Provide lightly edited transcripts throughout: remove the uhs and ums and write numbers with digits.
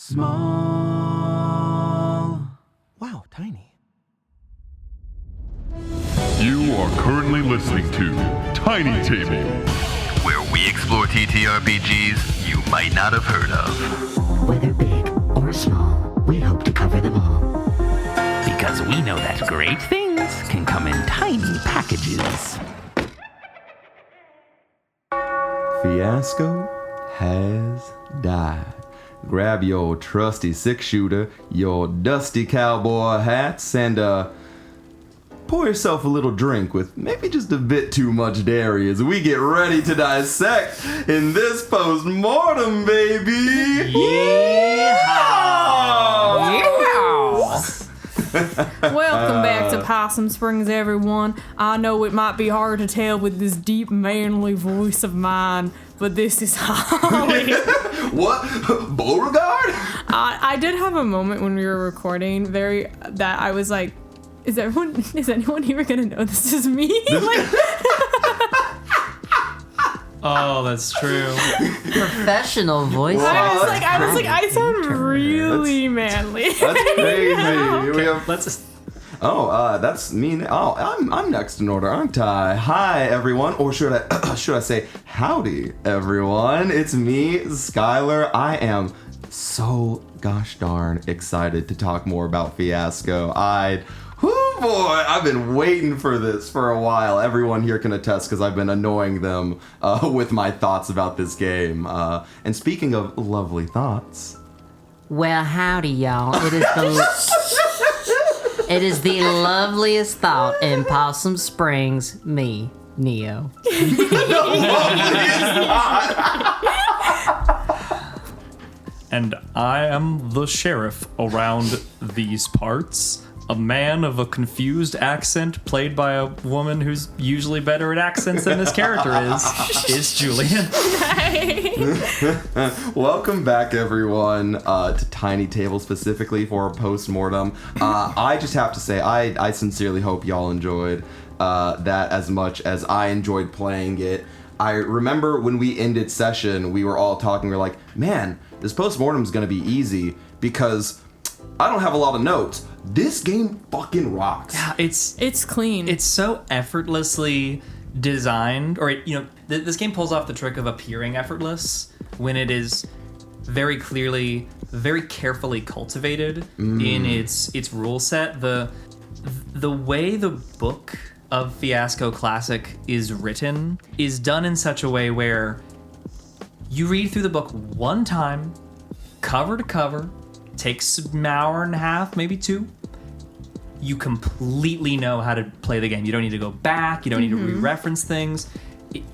Small. Wow, tiny. You are currently listening to Tiny Table, where we explore TTRPGs you might not have heard of. Whether big or small, we hope to cover them all. Because we know that great things can come in tiny packages. Fiasco has died. Grab your trusty six-shooter, your dusty cowboy hats, and pour yourself a little drink with maybe just a bit too much dairy as we get ready to dissect in this post-mortem, baby! Welcome back to Possum Springs, everyone. I know it might be hard to tell with this deep, manly voice of mine, but this is Holly. What? Beauregard? I did have a moment when we were recording that I was like, is anyone here gonna know this is me? Oh, that's true. Professional voice. I was like, I sound really manly. That's crazy. That's me. Oh, I'm next in order, aren't I? Hi, everyone. Or should I say, howdy, everyone. It's me, Skylar. I am so gosh darn excited to talk more about Fiasco. I've been waiting for this for a while. Everyone here can attest because I've been annoying them with my thoughts about this game. And speaking of lovely thoughts. Well, howdy, y'all. It is the loveliest thought in Possum Springs, me, Neo. And I am the sheriff around these parts. A man of a confused accent played by a woman who's usually better at accents than this character is Julian. Welcome back, everyone, to Tiny Table, specifically for Postmortem. I just have to say, I sincerely hope y'all enjoyed that as much as I enjoyed playing it. I remember when we ended session, we were all talking, we were like, man, this Postmortem is going to be easy because I don't have a lot of notes. This game fucking rocks. Yeah, it's clean. It's so effortlessly designed, or this game pulls off the trick of appearing effortless when it is very clearly, very carefully cultivated in its rule set. The way the book of Fiasco Classic is written is done in such a way where you read through the book one time, cover to cover. Takes an hour and a half, maybe two. You completely know how to play the game. You don't need to go back. You don't need to re-reference things.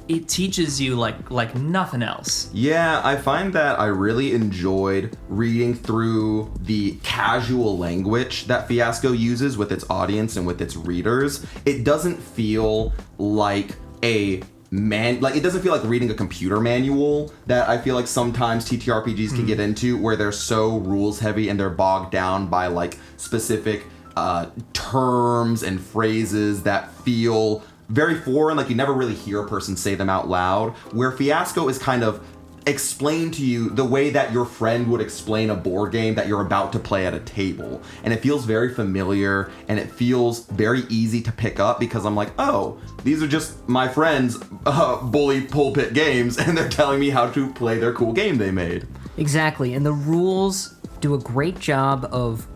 It teaches you like nothing else. Yeah, I find that I really enjoyed reading through the casual language that Fiasco uses with its audience and with its readers. It doesn't feel like it doesn't feel like reading a computer manual that I feel like sometimes TTRPGs can get into, where they're so rules heavy and they're bogged down by like specific terms and phrases that feel very foreign, like you never really hear a person say them out loud, where Fiasco is kind of explained to you the way that your friend would explain a board game that you're about to play at a table. And it feels very familiar and it feels very easy to pick up because I'm like, oh, these are just my friends' bully pulpit games and they're telling me how to play their cool game they made. Exactly, and the rules do a great job of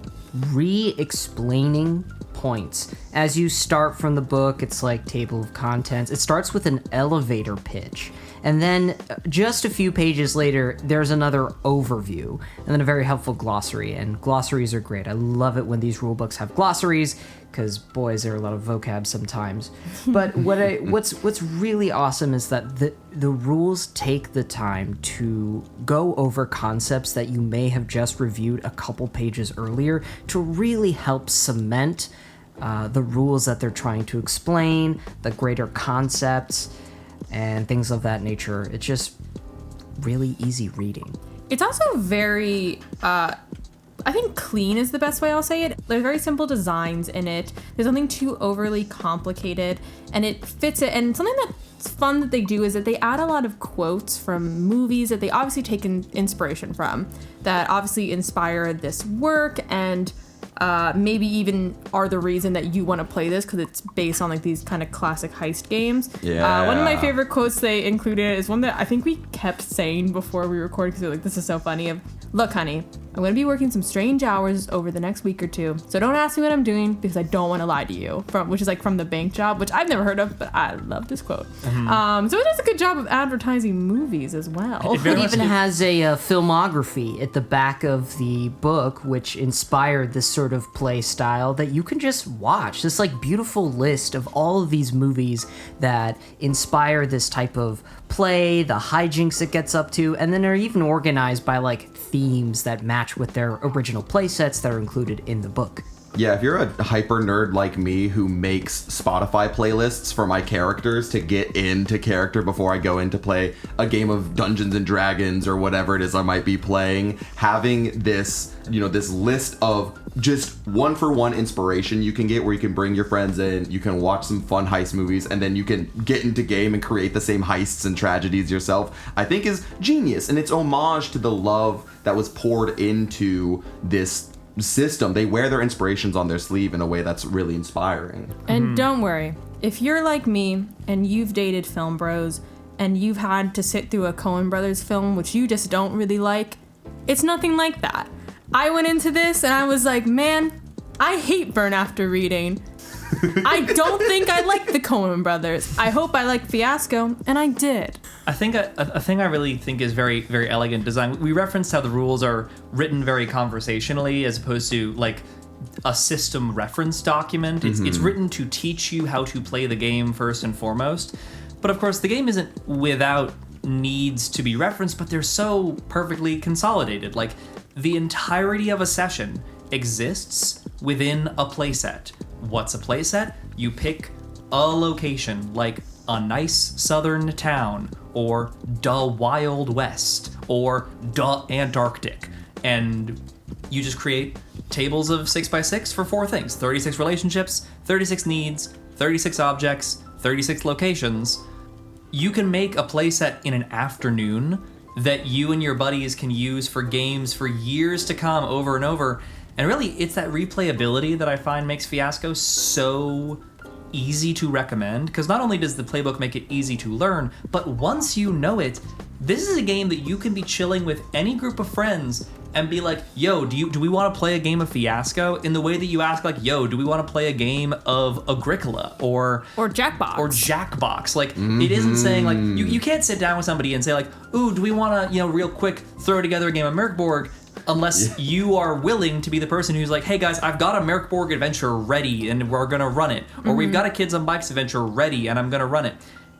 re-explaining points. As you start from the book, it's like table of contents. It starts with an elevator pitch. And then just a few pages later, there's another overview and then a very helpful glossary. And glossaries are great. I love it when these rule books have glossaries because, boys, there are a lot of vocab sometimes. But what's really awesome is that the rules take the time to go over concepts that you may have just reviewed a couple pages earlier to really help cement the rules that they're trying to explain, the greater concepts, and things of that nature. It's just really easy reading. It's also very, I think clean is the best way I'll say it. There's very simple designs in it. There's nothing too overly complicated, and it fits it. And something that fun that they do is that they add a lot of quotes from movies that they obviously take inspiration from, that obviously inspire this work, and maybe even are the reason that you want to play this, because it's based on like these kind of classic heist games. Yeah. One of my favorite quotes they included is one that I think we kept saying before we recorded, because we were like, this is so funny. Look, honey, I'm going to be working some strange hours over the next week or two, so don't ask me what I'm doing because I don't want to lie to you. Which is like from The Bank Job, which I've never heard of, but I love this quote. So it does a good job of advertising movies as well. It even has a filmography at the back of the book, which inspired this sort of play style that you can just watch. This like beautiful list of all of these movies that inspire this type of play, the hijinks it gets up to, and then are even organized by like themes that match with their original play sets that are included in the book. Yeah, if you're a hyper nerd like me who makes Spotify playlists for my characters to get into character before I go in to play a game of Dungeons and Dragons or whatever it is I might be playing, having this, this list of just one-for-one inspiration you can get where you can bring your friends in, you can watch some fun heist movies, and then you can get into game and create the same heists and tragedies yourself, I think is genius. And it's homage to the love that was poured into this system. They wear their inspirations on their sleeve in a way that's really inspiring. And don't worry, if you're like me and you've dated film bros and you've had to sit through a Coen Brothers film which you just don't really like, it's nothing like that. I went into this and I was like, man, I hate Burn After Reading. I don't think I like the Coen Brothers. I hope I like Fiasco, and I did. I think a thing I really think is very, very elegant design. We referenced how the rules are written very conversationally as opposed to like a system reference document. It's written to teach you how to play the game first and foremost. But of course, the game isn't without needs to be referenced, but they're so perfectly consolidated. Like the entirety of a session exists within a playset. What's a playset? You pick a location, like a nice southern town, or the Wild West, or the Antarctic, and you just create tables of 6x6 for 4 things: 36 relationships, 36 needs, 36 objects, 36 locations. You can make a playset in an afternoon that you and your buddies can use for games for years to come, over and over. And really, it's that replayability that I find makes Fiasco so easy to recommend, because not only does the playbook make it easy to learn, but once you know it, this is a game that you can be chilling with any group of friends and be like, yo, do we want to play a game of Fiasco? In the way that you ask, like, yo, do we want to play a game of Agricola or Jackbox? Or Jackbox. Like, it isn't saying, like, you can't sit down with somebody and say, like, ooh, do we want to, real quick throw together a game of Merkborg? Unless you are willing to be the person who's like, hey guys, I've got a Merkborg adventure ready and we're gonna run it. Or we've got a Kids on Bikes adventure ready and I'm gonna run it.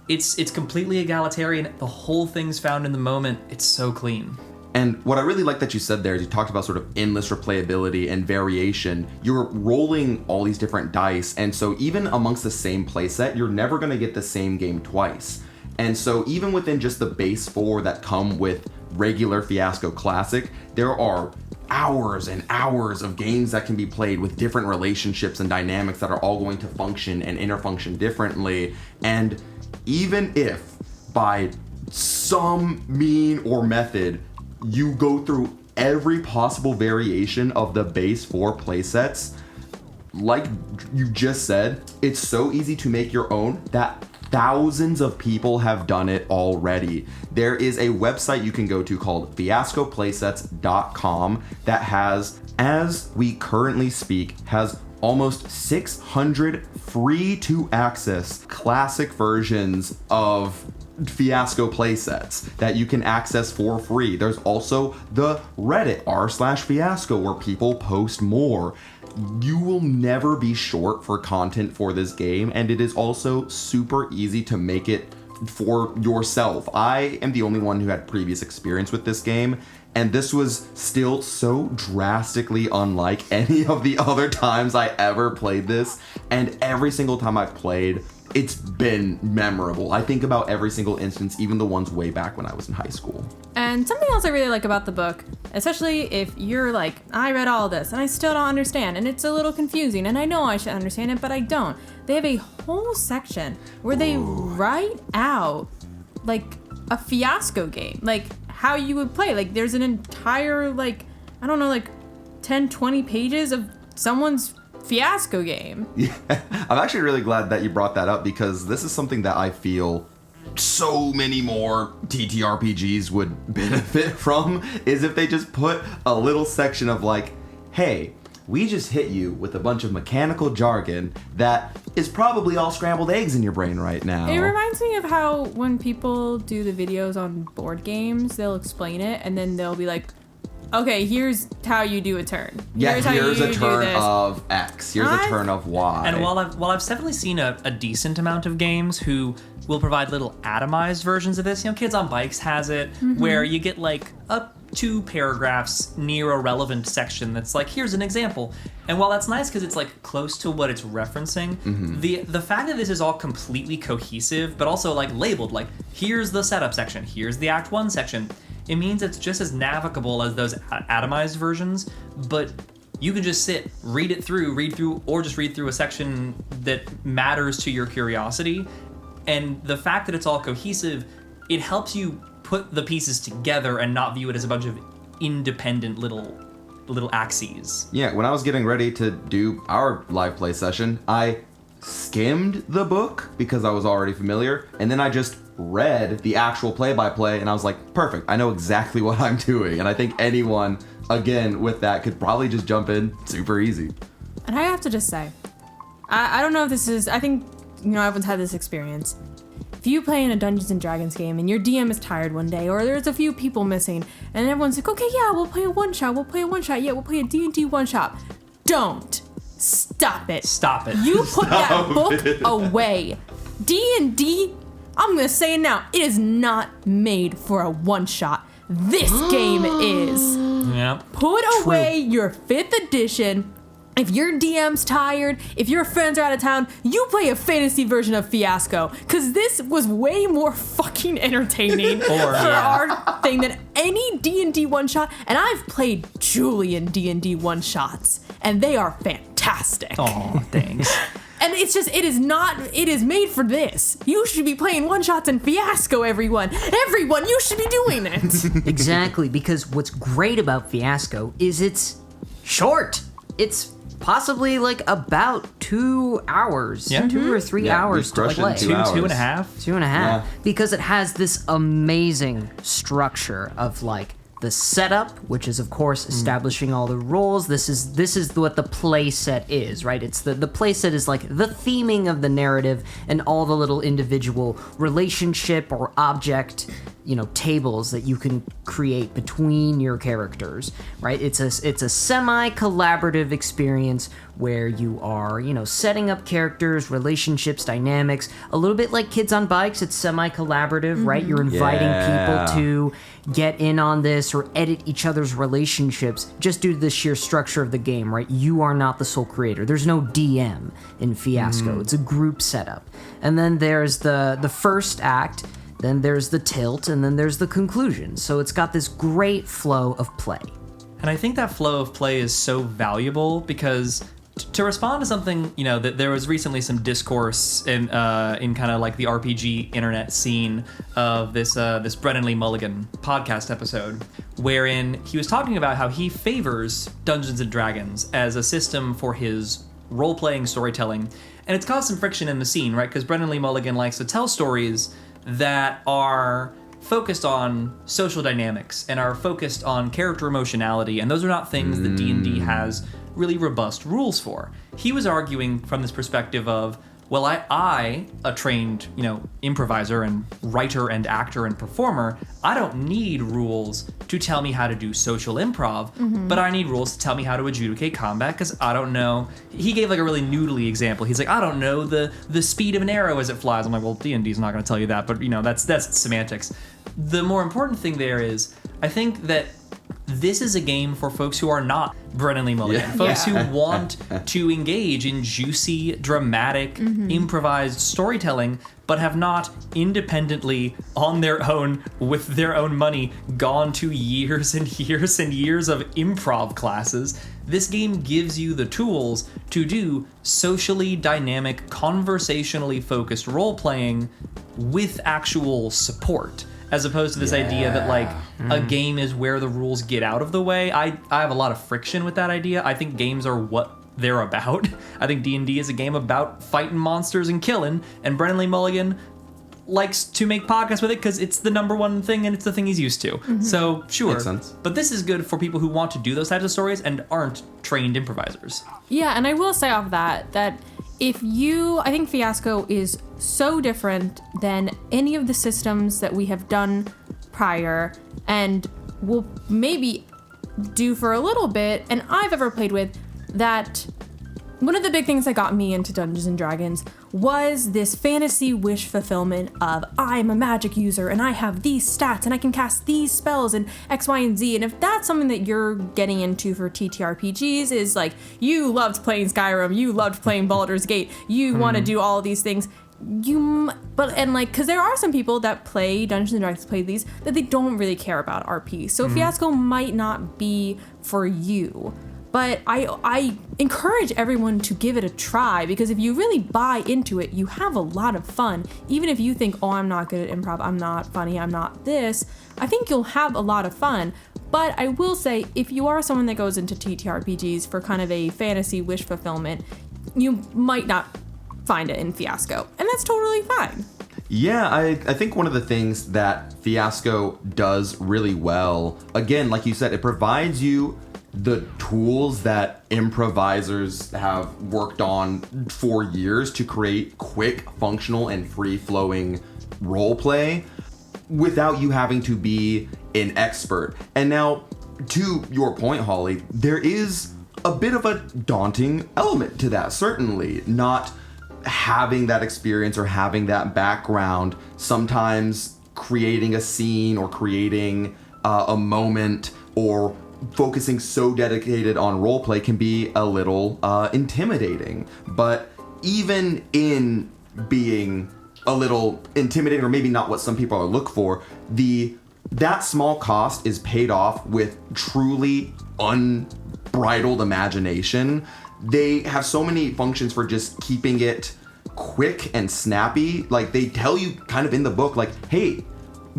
It's completely egalitarian. The whole thing's found in the moment. It's so clean. And what I really like that you said there is you talked about sort of endless replayability and variation. You're rolling all these different dice, and so even amongst the same playset, you're never going to get the same game twice. And so even within just the base 4 that come with regular Fiasco Classic, there are hours and hours of games that can be played with different relationships and dynamics that are all going to function and interfunction differently. And even if by some mean or method you go through every possible variation of the base 4 playsets, like you just said, it's so easy to make your own that thousands of people have done it already. There is a website you can go to called fiascoplaysets.com that has, as we currently speak, has almost 600 free to access classic versions of Fiasco playsets that you can access for free. There's also the Reddit r/Fiasco where people post more. You will never be short for content for this game, and it is also super easy to make it for yourself. I am the only one who had previous experience with this game, and this was still so drastically unlike any of the other times I ever played this, and every single time I've played, it's been memorable. I think about every single instance, even the ones way back when I was in high school. And something else I really like about the book, especially if you're like, I read all this and I still don't understand and it's a little confusing and I know I should understand it, but I don't. They have a whole section where they write out like a Fiasco game, like how you would play. Like there's an entire, like, I don't know, like 10, 20 pages of someone's Fiasco game. Yeah, I'm actually really glad that you brought that up because this is something that I feel so many more TTRPGs would benefit from, is if they just put a little section of like, hey, we just hit you with a bunch of mechanical jargon that is probably all scrambled eggs in your brain right now. It reminds me of how when people do the videos on board games, they'll explain it and then they'll be like, okay, here's how you do a turn. Yeah, here's how here's you a do turn this. of X. Here's a turn of Y. And while I've definitely seen a decent amount of games who will provide little atomized versions of this, you know, Kids on Bikes has it, where you get like up 2 paragraphs near a relevant section that's like, here's an example. And while that's nice because it's like close to what it's referencing, the fact that this is all completely cohesive, but also like labeled, like here's the setup section, here's the Act 1 section, it means it's just as navigable as those atomized versions, but you can just read through, or just read through a section that matters to your curiosity. And the fact that it's all cohesive, it helps you put the pieces together and not view it as a bunch of independent little axes. Yeah, when I was getting ready to do our live play session, I skimmed the book because I was already familiar, and then I just read the actual play-by-play, and I was like, perfect, I know exactly what I'm doing. And I think anyone, again, with that could probably just jump in super easy. And I have to just say, I don't know if this is, I think, you know, everyone's had this experience. If you play in a Dungeons & Dragons game and your DM is tired one day, or there's a few people missing, and everyone's like, okay, yeah, we'll play a one-shot, yeah, we'll play a D&D one-shot. Don't. Stop it. Stop it. You put that book away. D&D, I'm going to say it now, it is not made for a one-shot. This game is. Yeah. Put away your 5th edition. If your DM's tired, if your friends are out of town, you play a fantasy version of Fiasco. Because this was way more fucking entertaining for our thing than any D&D one-shot. And I've played Julian D&D one-shots, and they are fantastic. Oh, thanks. And it's just, it is made for this. You should be playing one-shots in Fiasco, everyone. Everyone, you should be doing it. Exactly, because what's great about Fiasco is it's short. It's possibly like about 2 hours, Yeah. 2 or 3 hours just to crush it in play. 2 hours. 2.5. 2.5, Yeah. because it has this amazing structure of like the setup, which is of course establishing all the roles. This is what the play set is, right? It's the play set is like the theming of the narrative and all the little individual relationship or object, you know, tables that you can create between your characters, right? It's a semi-collaborative experience where you are, you know, setting up characters, relationships, dynamics, a little bit like Kids on Bikes. It's semi-collaborative, right? You're inviting people to get in on this or edit each other's relationships just due to the sheer structure of the game, right? You are not the sole creator. There's no DM in Fiasco. It's a group setup. And then there's the first act, then there's the tilt, and then there's the conclusion. So it's got this great flow of play. And I think that flow of play is so valuable because to respond to something, you know, that there was recently some discourse in kind of like the RPG internet scene of this Brennan Lee Mulligan podcast episode, wherein he was talking about how he favors Dungeons and Dragons as a system for his role-playing storytelling, and it's caused some friction in the scene, right? Because Brennan Lee Mulligan likes to tell stories that are focused on social dynamics and are focused on character emotionality, and those are not things that D&D has really robust rules for. He was arguing from this perspective of, well, I a trained, you know, improviser and writer and actor and performer, I don't need rules to tell me how to do social improv, but I need rules to tell me how to adjudicate combat because I don't know. He gave like a really noodly example. He's like, I don't know the speed of an arrow as it flies. I'm like, well, D&D's not going to tell you that, but you know, that's semantics. The more important thing there is, I think that this is a game for folks who are not Brennan Lee Mulligan. Folks who want to engage in juicy, dramatic, improvised storytelling, but have not independently, on their own, with their own money, gone to years and years and years of improv classes. This game gives you the tools to do socially dynamic, conversationally focused role-playing with actual support. As opposed to this idea that, like, a game is where the rules get out of the way. I have a lot of friction with that idea. I think games are what they're about. I think D&D is a game about fighting monsters and killing, and Brennan Lee Mulligan likes to make podcasts with it because it's the number one thing and it's the thing he's used to. So, sure. Makes sense. But this is good for people who want to do those types of stories and aren't trained improvisers. Yeah, and I will say off that I think Fiasco is so different than any of the systems that we have done prior and will maybe do for a little bit, and I've ever played with, that one of the big things that got me into Dungeons and Dragons was this fantasy wish fulfillment of, I'm a magic user and I have these stats and I can cast these spells and X, Y, and Z. And if that's something that you're getting into for TTRPGs, is like, you loved playing Skyrim, you loved playing Baldur's Gate, you want to do all these things, because there are some people that play Dungeons and Dragons, play these, that they don't really care about RP. So Fiasco might not be for you. But I encourage everyone to give it a try, because if you really buy into it, you have a lot of fun. Even if you think, oh, I'm not good at improv, I'm not funny, I'm not this, I think you'll have a lot of fun. But I will say, if you are someone that goes into TTRPGs for kind of a fantasy wish fulfillment, you might not find it in Fiasco. And that's totally fine. Yeah, I think one of the things that Fiasco does really well, again, like you said, it provides you the tools that improvisers have worked on for years to create quick, functional, and free-flowing role play without you having to be an expert. And now, to your point, Holly, there is a bit of a daunting element to that, certainly. Not having that experience or having that background, sometimes creating a scene or creating a moment or focusing so dedicated on roleplay can be a little intimidating. But even in being a little intimidating, or maybe not what some people are looking for, that small cost is paid off with truly unbridled imagination. They have so many functions for just keeping it quick and snappy. Like, they tell you kind of in the book, like, hey,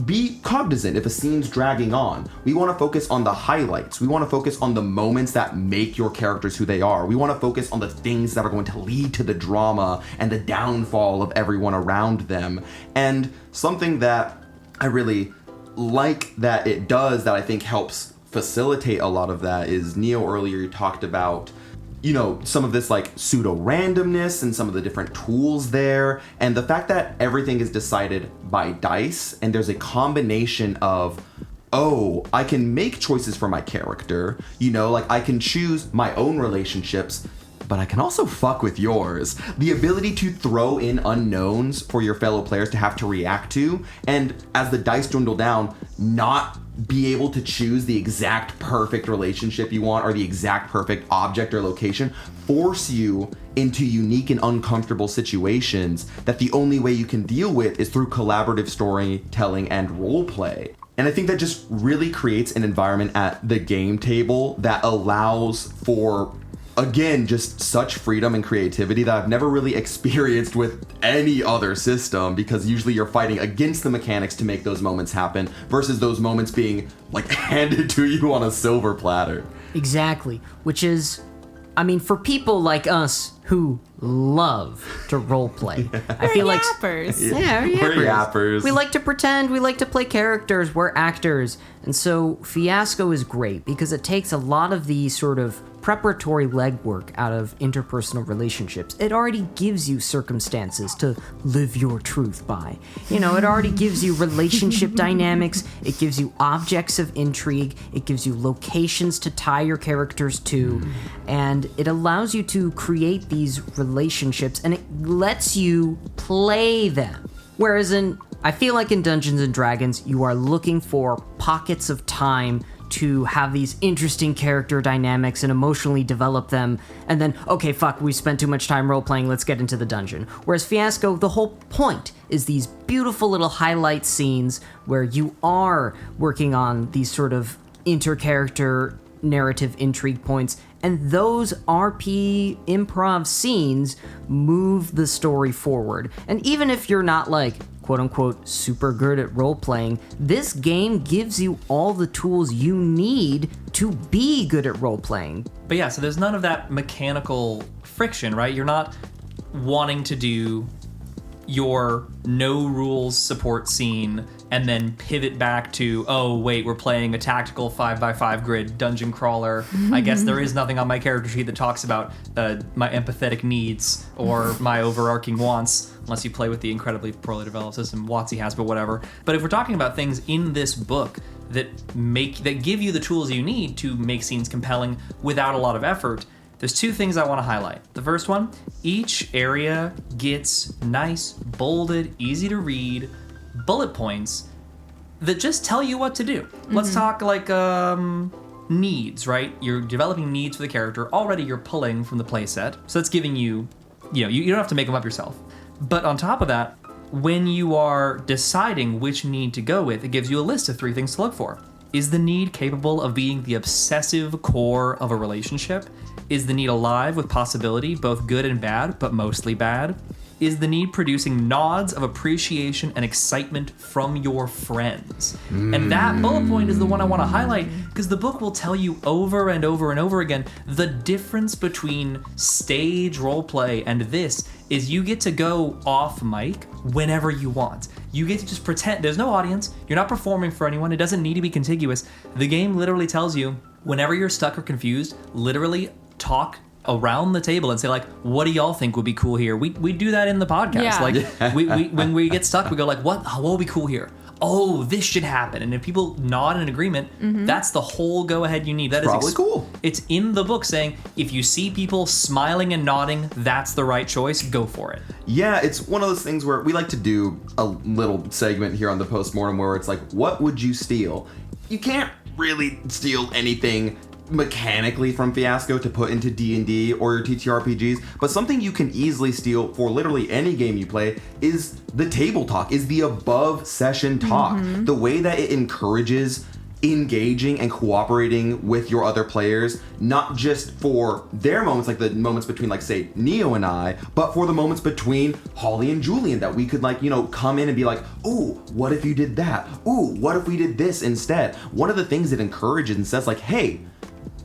be cognizant if a scene's dragging on. We want to focus on the highlights. We want to focus on the moments that make your characters who they are. We want to focus on the things that are going to lead to the drama and the downfall of everyone around them. And something that I really like that it does, that I think helps facilitate a lot of that, is Neo earlier talked about, you know, some of this like pseudo randomness and some of the different tools there, and the fact that everything is decided by dice, and there's a combination of, oh, I can make choices for my character, you know, like I can choose my own relationships, but I can also fuck with yours. The ability to throw in unknowns for your fellow players to have to react to, and as the dice dwindle down, not be able to choose the exact perfect relationship you want or the exact perfect object or location, force you into unique and uncomfortable situations that the only way you can deal with is through collaborative storytelling and role play. And I think that just really creates an environment at the game table that allows for, again, just such freedom and creativity that I've never really experienced with any other system, because usually you're fighting against the mechanics to make those moments happen versus those moments being like handed to you on a silver platter. Exactly. Which is, I mean, for people like us who love to roleplay, I feel like yappers. Yeah, We're yappers. We like to pretend, we like to play characters, we're actors. And so Fiasco is great because it takes a lot of the sort of preparatory legwork out of interpersonal relationships. It already gives you circumstances to live your truth by. You know, it already gives you relationship dynamics, it gives you objects of intrigue, it gives you locations to tie your characters to, and it allows you to create these relationships, and it lets you play them. Whereas I feel like in Dungeons and Dragons, you are looking for pockets of time to have these interesting character dynamics and emotionally develop them, and then, okay, fuck, we spent too much time role-playing, let's get into the dungeon. Whereas Fiasco, the whole point is these beautiful little highlight scenes where you are working on these sort of inter-character narrative intrigue points, and those RP improv scenes move the story forward. And even if you're not like, quote-unquote, super good at role-playing, this game gives you all the tools you need to be good at role-playing. But yeah, so there's none of that mechanical friction, right? You're not wanting to do your no rules support scene and then pivot back to, oh wait, we're playing a tactical 5x5 grid dungeon crawler. I guess there is nothing on my character sheet that talks about my empathetic needs or my overarching wants, unless you play with the incredibly poorly developed system WotC has, but whatever. But if we're talking about things in this book that give you the tools you need to make scenes compelling without a lot of effort, there's two things I want to highlight. The first one, each area gets nice, bolded, easy to read bullet points that just tell you what to do. Let's talk like needs, right? You're developing needs for the character. Already you're pulling from the playset, so that's giving you, you don't have to make them up yourself. But on top of that, when you are deciding which need to go with, it gives you a list of 3 things to look for. Is the need capable of being the obsessive core of a relationship? Is the need alive with possibility, both good and bad, but mostly bad? Is the need producing nods of appreciation and excitement from your friends? And that bullet point is the one I want to highlight, because the book will tell you over and over and over again the difference between stage roleplay and this is you get to go off mic whenever you want. You get to just pretend there's no audience, you're not performing for anyone, it doesn't need to be contiguous. The game literally tells you whenever you're stuck or confused, literally talk around the table and say, like, what do y'all think would be cool here? We do that in the podcast. Yeah. Like we when we get stuck, we go like, what would be cool here? Oh, this should happen. And if people nod in agreement, that's the whole go ahead you need. That is probably cool. It's in the book saying if you see people smiling and nodding, that's the right choice. Go for it. Yeah, it's one of those things where we like to do a little segment here on the Postmortem where it's like, what would you steal? You can't really steal anything mechanically from Fiasco to put into D&D or your TTRPGs, but something you can easily steal for literally any game you play is the table talk, is the above session talk. The way that it encourages engaging and cooperating with your other players, not just for their moments, like the moments between, like, say, Neo and I, but for the moments between Holly and Julian, that we could, like, come in and be like, ooh, what if you did that? Ooh, what if we did this instead? One of the things it encourages and says, like, hey,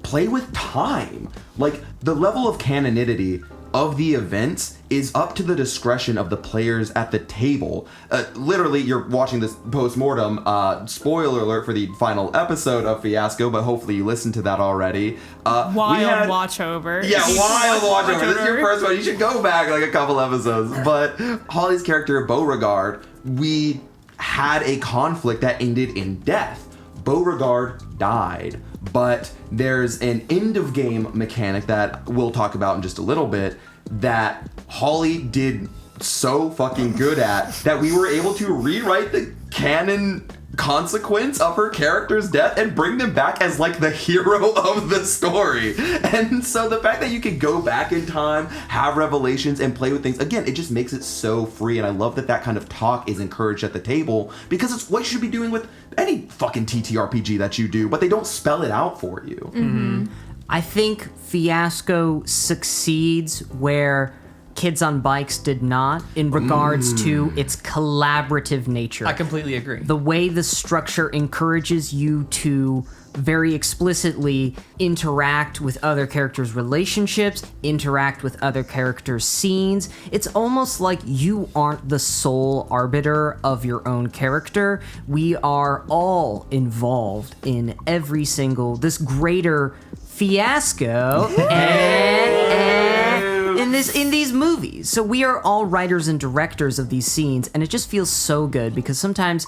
play with time. Like, the level of canonity of the events is up to the discretion of the players at the table. Literally, you're watching this post-mortem, spoiler alert for the final episode of Fiasco, but hopefully you listened to that already. Wild watch over. Yeah, wild watch over. This is your first one. You should go back like a couple episodes. But Holly's character, Beauregard, we had a conflict that ended in death. Beauregard died, but there's an end of game mechanic that we'll talk about in just a little bit that Holly did so fucking good at that we were able to rewrite the canon consequence of her character's death and bring them back as, like, the hero of the story. And so the fact that you can go back in time, have revelations, and play with things, again, it just makes it so free. And I love that kind of talk is encouraged at the table, because it's what you should be doing with any fucking TTRPG that you do, but they don't spell it out for you. I think Fiasco succeeds where Kids on Bikes did not in regards to its collaborative nature. I completely agree. The way the structure encourages you to very explicitly interact with other characters' relationships, interact with other characters' scenes. It's almost like you aren't the sole arbiter of your own character. We are all involved in every single, this greater Fiasco in these movies. So we are all writers and directors of these scenes, and it just feels so good because sometimes,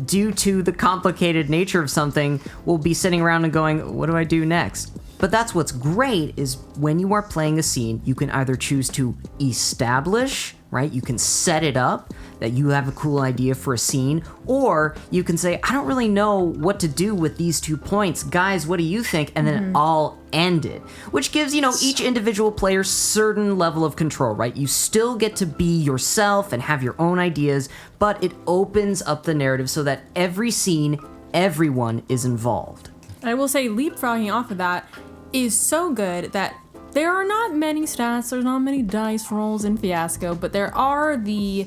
due to the complicated nature of something, we'll be sitting around and going, what do I do next? But that's what's great is when you are playing a scene, you can either choose to establish, right? You can set it up that you have a cool idea for a scene, or you can say, I don't really know what to do with these 2 points. Guys, what do you think? And then I'll end it, which gives, each individual player certain level of control, right? You still get to be yourself and have your own ideas, but it opens up the narrative so that every scene, everyone is involved. I will say, leapfrogging off of that is so good that there are not many stats, there's not many dice rolls in Fiasco, but there are the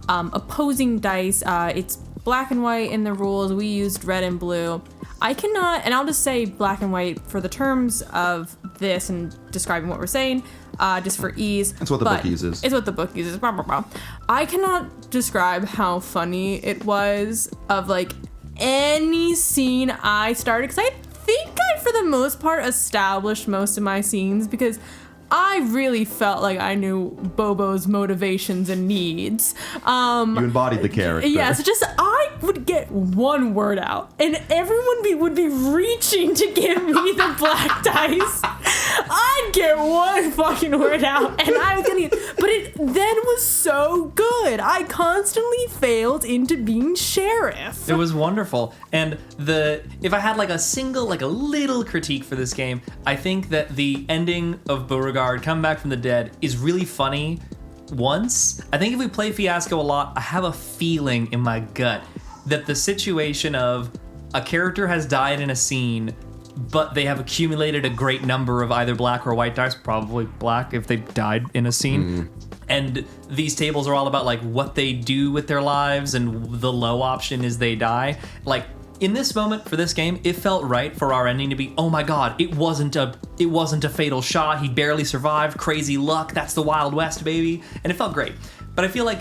opposing dice. It's black and white in the rules. We used red and blue. I cannot, and I'll just say black and white for the terms of this and describing what we're saying, just for ease. That's what the book uses. It's what the book uses. Blah, blah, blah. I cannot describe how funny it was of like any scene I started, because I think I, for the most part, established most of my scenes because I really felt like I knew Bobo's motivations and needs. You embodied the character. Yeah, so just I would get one word out, and everyone would be reaching to give me the black dice. I'd get one fucking word out, and I was gonna get, but it then was so good. I constantly failed into being sheriff. It was wonderful. And if I had like a little critique for this game, I think that the ending of Beauregard come back from the dead is really funny once. I think if we play Fiasco a lot, I have a feeling in my gut that the situation of a character has died in a scene, but they have accumulated a great number of either black or white dice, probably black if they died in a scene. And these tables are all about like what they do with their lives, and the low option is they die. Like in this moment for this game, it felt right for our ending to be, oh my god, it wasn't a fatal shot, he barely survived, crazy luck, that's the Wild West, baby. And it felt great. But I feel like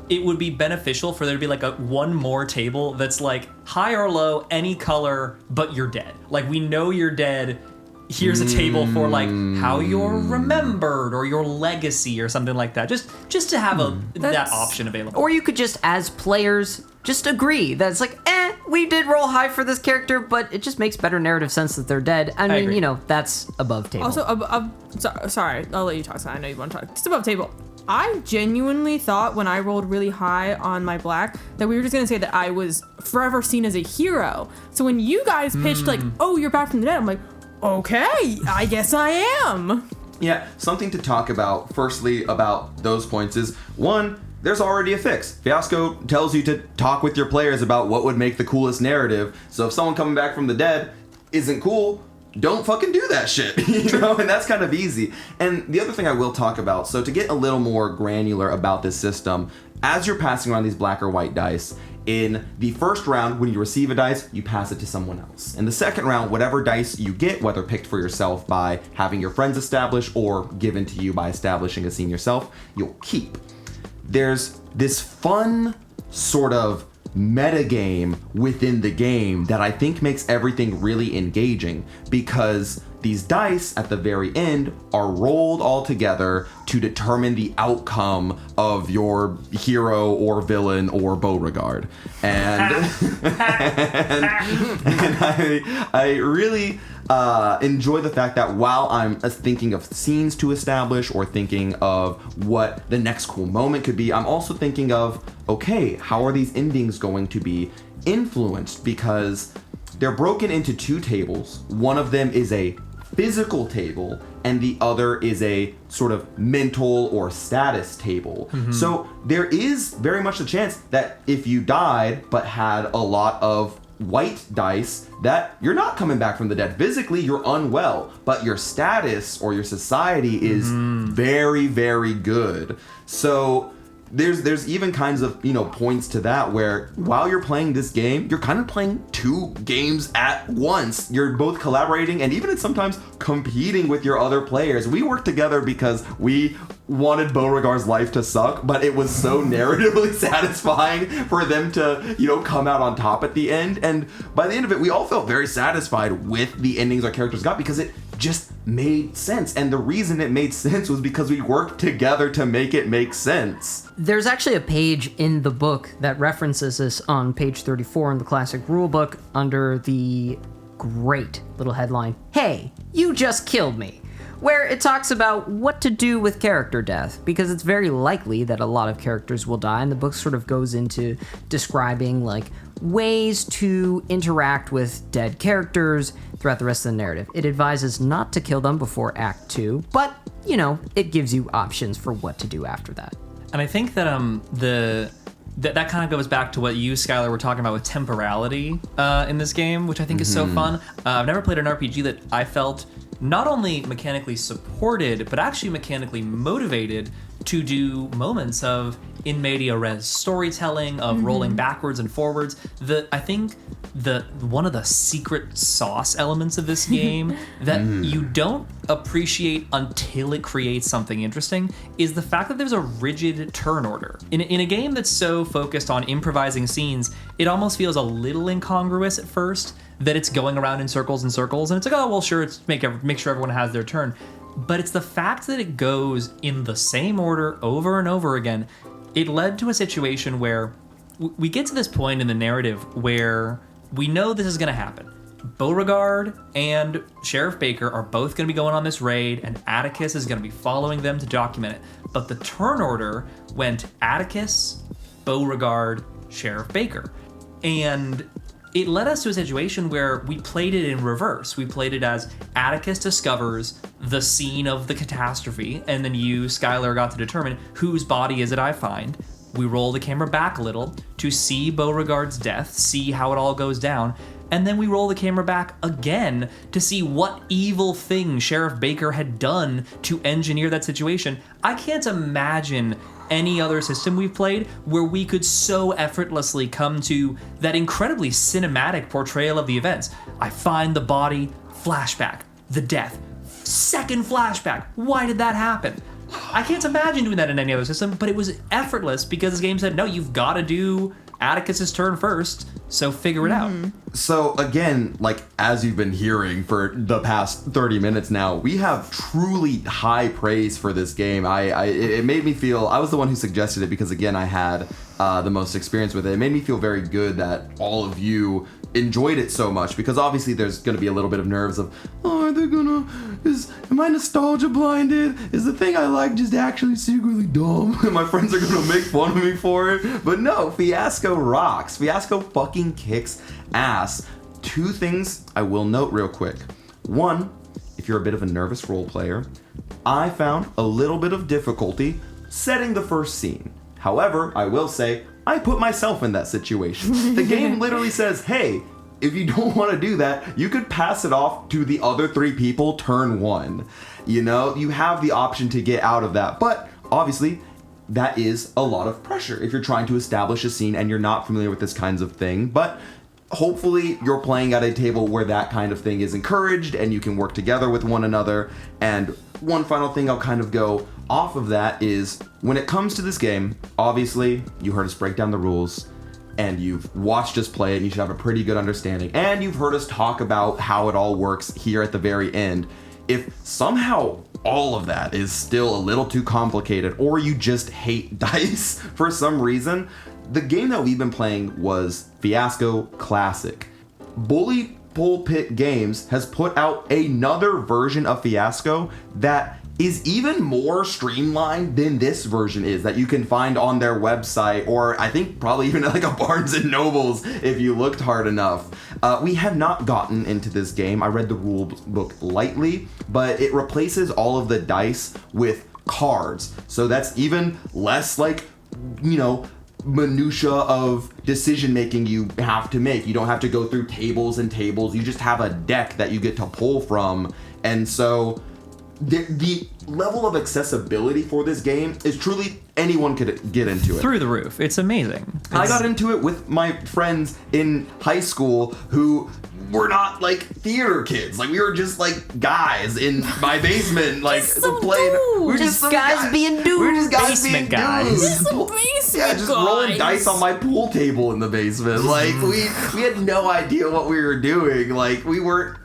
it would be beneficial for there to be like one more table that's like high or low, any color, but you're dead. Like we know you're dead. Here's a table for like how you're remembered or your legacy or something like that. Just to have that option available. Or you could just, as players, just agree that it's like, we did roll high for this character, but it just makes better narrative sense that they're dead. I mean, agree. That's above table. Also, sorry, I'll let you talk. So I know you want to talk. Just above table. I genuinely thought when I rolled really high on my black that we were just gonna say that I was forever seen as a hero. So when you guys pitched like, oh, you're back from the dead, I'm like, okay, I guess I am. Yeah, something to talk about, firstly, about those points is, one, there's already a fix. Fiasco tells you to talk with your players about what would make the coolest narrative. So if someone coming back from the dead isn't cool, don't fucking do that shit, and that's kind of easy. And the other thing I will talk about, so to get a little more granular about this system, as you're passing around these black or white dice, in the first round, when you receive a dice, you pass it to someone else. In the second round, whatever dice you get, whether picked for yourself by having your friends establish or given to you by establishing a scene yourself, you'll keep. There's this fun sort of metagame within the game that I think makes everything really engaging, because these dice at the very end are rolled all together to determine the outcome of your hero or villain or Beauregard. And I really enjoy the fact that while I'm thinking of scenes to establish or thinking of what the next cool moment could be, I'm also thinking of, okay, how are these endings going to be influenced? Because they're broken into two tables. One of them is a physical table and the other is a sort of mental or status table. Mm-hmm. So there is very much the chance that if you died but had a lot of white dice, that you're not coming back from the dead. Physically, you're unwell, but your status or your society is very, very good. So there's even kinds of, points to that where while you're playing this game, you're kind of playing two games at once. You're both collaborating and even sometimes competing with your other players. We worked together because we wanted Beauregard's life to suck, but it was so narratively satisfying for them to, come out on top at the end. And by the end of it, we all felt very satisfied with the endings our characters got because it just made sense. And the reason it made sense was because we worked together to make it make sense. There's actually a page in the book that references this on page 34 in the classic rulebook under the great little headline, "Hey, you just killed me," where it talks about what to do with character death, because it's very likely that a lot of characters will die, and the book sort of goes into describing like ways to interact with dead characters throughout the rest of the narrative. It advises not to kill them before Act 2, but, you know, it gives you options for what to do after that. And I think that that kind of goes back to what you, Skylar, were talking about with temporality in this game, which I think is so fun. I've never played an RPG that I felt not only mechanically supported, but actually mechanically motivated to do moments of in media res storytelling, of rolling backwards and forwards. I think one of the secret sauce elements of this game that you don't appreciate until it creates something interesting is the fact that there's a rigid turn order. In a game that's so focused on improvising scenes, it almost feels a little incongruous at first that it's going around in circles and circles, and it's like, oh, well, sure, it's make sure everyone has their turn. But it's the fact that it goes in the same order over and over again. It led to a situation where we get to this point in the narrative where we know this is going to happen. Beauregard and Sheriff Baker are both going to be going on this raid, and Atticus is going to be following them to document it. But the turn order went Atticus, Beauregard, Sheriff Baker. And it led us to a situation where we played it in reverse. We played it as Atticus discovers the scene of the catastrophe, and then you, Skylar, got to determine whose body is it I find. We roll the camera back a little to see Beauregard's death, see how it all goes down, and then we roll the camera back again to see what evil thing Sheriff Baker had done to engineer that situation. I can't imagine any other system we've played where we could so effortlessly come to that incredibly cinematic portrayal of the events. I find the body, flashback, the death, second flashback. Why did that happen? I can't imagine doing that in any other system, but it was effortless because this game said, no, you've got to do Atticus's turn first, so figure it out. So again, like as you've been hearing for the past 30 minutes now, we have truly high praise for this game. It made me feel, I was the one who suggested it because again, I had the most experience with it. It made me feel very good that all of you enjoyed it so much, because obviously there's going to be a little bit of nerves of, oh, am I nostalgia blinded? Is the thing I like just actually secretly dumb? And my friends are going to make fun of me for it? But no, Fiasco rocks. Fiasco fucking kicks ass. Two things I will note real quick. One, if you're a bit of a nervous role player, I found a little bit of difficulty setting the first scene. However, I will say, I put myself in that situation. The game literally says, hey, if you don't want to do that, you could pass it off to the other three people turn one. You know, you have the option to get out of that. But obviously, that is a lot of pressure if you're trying to establish a scene and you're not familiar with this kinds of thing. But hopefully you're playing at a table where that kind of thing is encouraged and you can work together with one another. And one final thing I'll kind of go off of that is, when it comes to this game, obviously you heard us break down the rules and you've watched us play it and you should have a pretty good understanding, and you've heard us talk about how it all works here at the very end. If somehow all of that is still a little too complicated, or you just hate dice for some reason, the game that we've been playing was Fiasco Classic. Bully Pulpit Games has put out another version of Fiasco that is even more streamlined than this version is, that you can find on their website, or I think probably even at like a Barnes and Nobles if you looked hard enough. We have not gotten into this game. I read the rule book lightly, but it replaces all of the dice with cards. So that's even less like, you know, minutia of decision making you have to make. You don't have to go through tables and tables. You just have a deck that you get to pull from. And so the level of accessibility for this game is truly, anyone could get into it. Through the roof. It's amazing. I got into it with my friends in high school who were not like theater kids. Like, we were just like guys in my basement, like playing. We were just some guys being dudes. We were just guys Basement being guys. dudes. Just some basement just guys. rolling dice on my pool table in the basement. Like, we had no idea what we were doing. Like, we weren't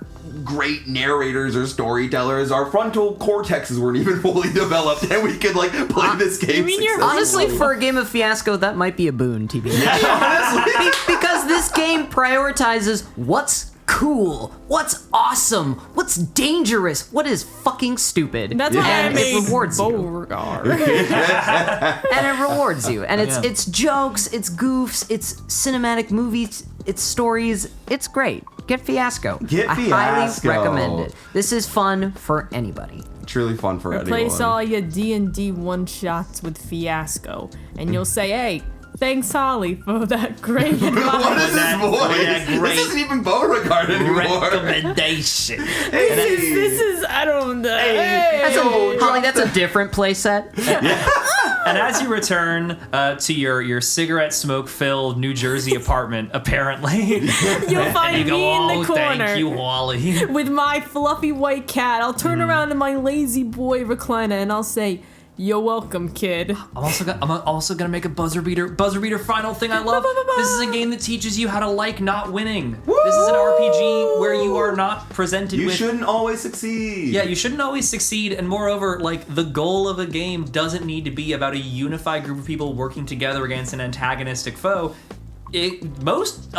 great narrators or storytellers. Our frontal cortexes weren't even fully developed, and we could like play this game. Honestly, for a game of Fiasco, that might be a boon, TBH. Yeah, honestly. Because this game prioritizes what's cool? What's awesome? What's dangerous? What is fucking stupid? That's why I and made it rewards you. Beauregard. And it rewards you. And it's jokes, it's goofs, it's cinematic movies, it's stories. It's great. Get Fiasco. I highly recommend it. This is fun for anybody. Truly fun for anyone. Replace all your D&D one-shots with Fiasco, and you'll say, hey, thanks, Holly, for that great advice. What is this voice? Yeah, great. This isn't even Beauregard anymore. Recommendation. This is, I don't know. Holly, that's a different playset. And as you return to your cigarette smoke-filled New Jersey apartment, apparently, You'll find you go, me in the "Oh, corner thank you, Wally." with my fluffy white cat. I'll turn around in my lazy boy recliner and I'll say, you're welcome, kid. I'm also gonna make a buzzer beater final thing I love. This is a game that teaches you how to like not winning. Woo! This is an RPG where you are not presented You with... shouldn't always succeed. Yeah, you shouldn't always succeed, and moreover, like, the goal of a game doesn't need to be about a unified group of people working together against an antagonistic foe. A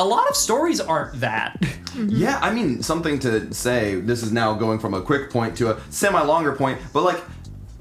lot of stories aren't that. Yeah, I mean, something to say, this is now going from a quick point to a semi-longer point, but like,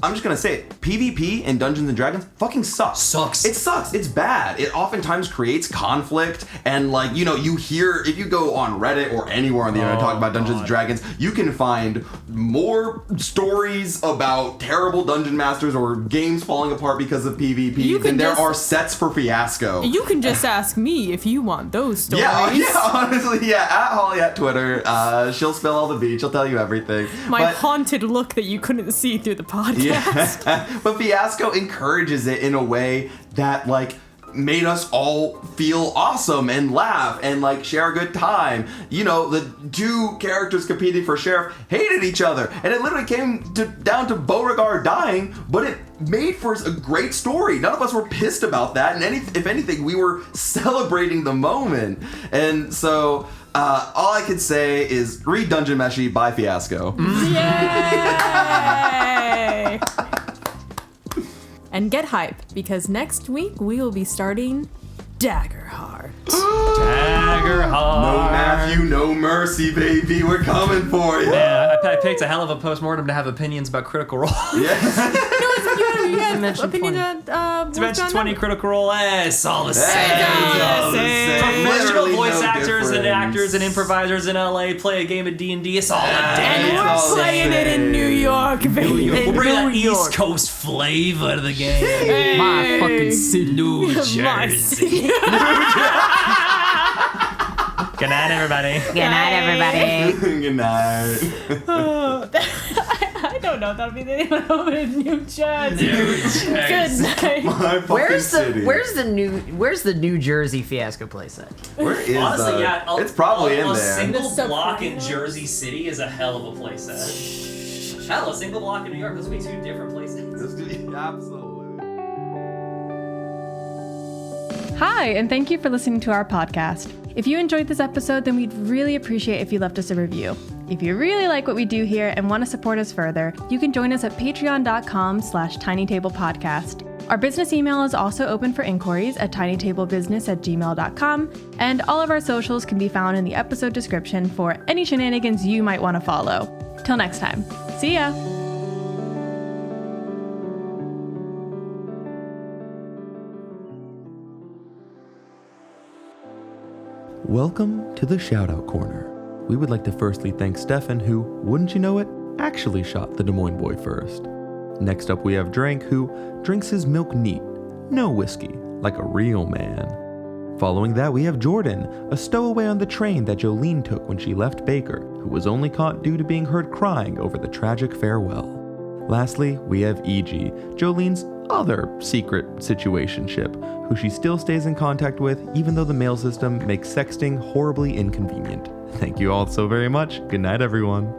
I'm just gonna say it. PvP in Dungeons and Dragons fucking sucks. It sucks. It's bad. It oftentimes creates conflict, and like, you hear, if you go on Reddit or anywhere on the internet talk about Dungeons and Dragons, you can find more stories about terrible dungeon masters or games falling apart because of PvP than there are sets for Fiasco. You can just ask me if you want those stories. Yeah, honestly, at Holly at Twitter. She'll spill all the beans. She'll tell you everything. My haunted look that you couldn't see through the podcast. Yeah. But Fiasco encourages it in a way that, like, made us all feel awesome and laugh and, like, share a good time. The two characters competing for sheriff hated each other, and it literally came down to Beauregard dying, but it made for a great story. None of us were pissed about that, and if anything, we were celebrating the moment. And so... all I can say is read Dungeon Meshi by Fiasco. Yay! And get hype, because next week we will be starting Daggerheart. Daggerheart. No Matthew, no mercy, baby. We're coming for you. Man, I picked a hell of a postmortem to have opinions about Critical Role. You had opinion on Dimension 20 Critical Role. It's all the same. Professional Literally voice no actors and difference. actors and improvisers in LA play a game of D&D. It's all a And day. we're playing it in New York, baby. We'll bring that New York. East Coast flavor to the game. My fucking city. New My Jersey. Good night, everybody. Good night, everybody. Good night. I don't know if that'll be the name of it in New Jersey. Good night. My fucking city. Where's the New Jersey Fiasco playset? Where is Honestly, yeah. It's probably in A there. single The block in Sopranos? Jersey City is a hell of a playset. Hell, a single block in New York. Those would be two different places. Absolutely. Hi, and thank you for listening to our podcast. If you enjoyed this episode, then we'd really appreciate if you left us a review. If you really like what we do here and want to support us further, you can join us at patreon.com/tinytablepodcast. Our business email is also open for inquiries at tinytablebusiness@gmail.com, and all of our socials can be found in the episode description for any shenanigans you might want to follow. Till next time, see ya! Welcome to the Shoutout Corner. We would like to firstly thank Stefan, who, wouldn't you know it, actually shot the Des Moines boy first. Next up we have Drank, who drinks his milk neat, no whiskey, like a real man. Following that we have Jordan, a stowaway on the train that Jolene took when she left Baker, who was only caught due to being heard crying over the tragic farewell. Lastly, we have E.G., Jolene's other secret situationship, who she still stays in contact with even though the mail system makes sexting horribly inconvenient. Thank you all so very much. Good night, everyone.